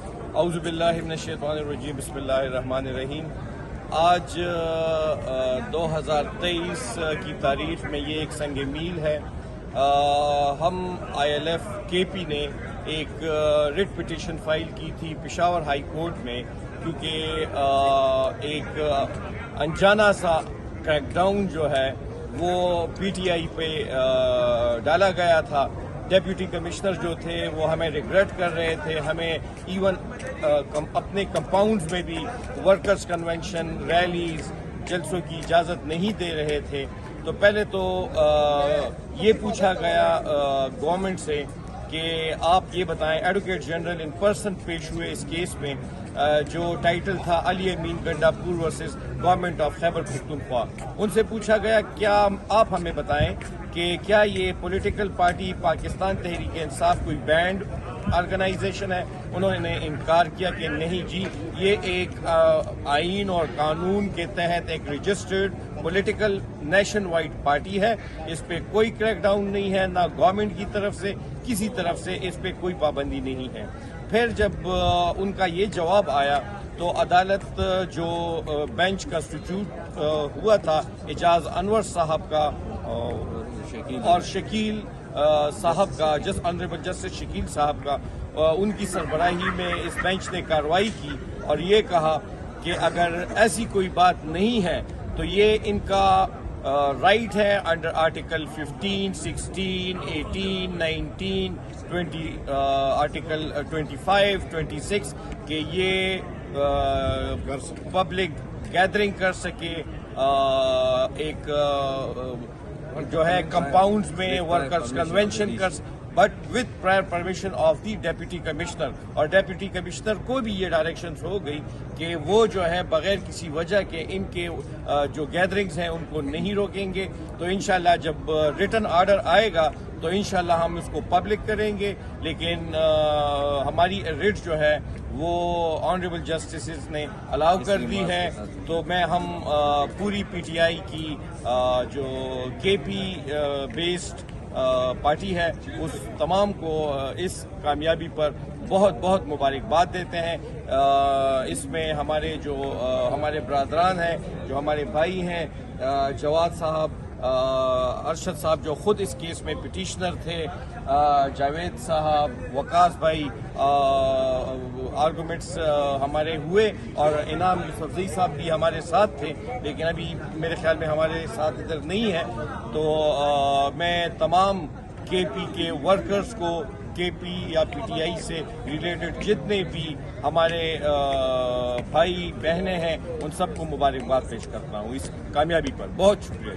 اعوذ باللہ من الشیطان الرجیم، بسم اللہ الرحمن الرحیم۔ آج 2023 کی تاریخ میں یہ ایک سنگ میل ہے۔ ہم ILF KP نے ایک ریٹ پٹیشن فائل کی تھی پشاور ہائی کورٹ میں، کیونکہ ایک انجانہ سا کریک ڈاؤن جو ہے وہ PTI پہ ڈالا گیا تھا۔ ڈیپیوٹی کمشنر جو تھے وہ ہمیں ریگریٹ کر رہے تھے، ہمیں ایون اپنے کمپاؤنڈز میں بھی ورکرز کنونشن، ریلیز، جلسوں کی اجازت نہیں دے رہے تھے۔ تو پہلے تو یہ پوچھا گیا گورنمنٹ سے کہ آپ یہ بتائیں، ایڈوکیٹ جنرل ان پرسن پیش ہوئے اس کیس میں، جو ٹائٹل تھا علی امین گنڈا پور versus government of Khyber Pakhtunkhwa. ان سے پوچھا گیا کیا آپ ہمیں بتائیں کہ کیا یہ پولیٹیکل پارٹی پاکستان تحریک انصاف کوئی بینڈ آرگنائزیشن ہے؟ انہوں نے انکار کیا کہ نہیں جی، یہ ایک آئین اور قانون کے تحت ایک registered political nationwide party ہے، اس پہ کوئی کریک ڈاؤن نہیں ہے، نہ گورنمنٹ کی طرف سے کسی طرف سے اس پہ کوئی پابندی نہیں ہے۔ پھر جب ان کا یہ جواب آیا تو عدالت جو بینچ کنسٹیٹیوٹ ہوا تھا اعجاز انور صاحب کا اور شکیل صاحب کا، آنریبل جسٹس شکیل صاحب کا، ان کی سربراہی میں اس بینچ نے کارروائی کی اور یہ کہا کہ اگر ایسی کوئی بات نہیں ہے تو یہ ان کا رائٹ ہے انڈر آرٹیکل 15، 16، 18، 19، 20، آرٹیکل 25، 26 کہ یہ پبلک گیدرنگ کر سکے، ایک جو ہے کمپاؤنڈز میں ورکرز کنونشن کر، but with prior permission of the deputy commissioner. اور ڈیپٹی کمشنر کو بھی یہ ڈائریکشنز ہو گئی کہ وہ جو ہے بغیر کسی وجہ کے ان کے جو گیدرنگز ہیں ان کو نہیں روکیں گے۔ تو انشاءاللہ جب ریٹن آرڈر آئے گا تو انشاءاللہ ہم اس کو پبلک کریں گے، لیکن ہماری ریٹ جو ہے وہ آنریبل جسٹسز نے الاؤ کر دی ہے۔ تو ہم پوری PTI کی جو KP بیسڈ پارٹی ہے اس تمام کو اس کامیابی پر بہت بہت مبارکباد دیتے ہیں۔ اس میں ہمارے برادران ہیں، جو ہمارے بھائی ہیں، جواد صاحب، ارشد صاحب جو خود اس کیس میں پٹیشنر تھے، جاوید صاحب، وقاص بھائی، آرگومنٹس ہمارے ہوئے، اور انعام یوسفزئی صاحب بھی ہمارے ساتھ تھے لیکن ابھی میرے خیال میں ہمارے ساتھ ادھر نہیں ہے۔ تو میں تمام KP کے ورکرز کو، KP یا PTI سے ریلیٹڈ جتنے بھی ہمارے بھائی بہنیں ہیں ان سب کو مبارکباد پیش کرتا ہوں اس کامیابی پر۔ بہت شکریہ۔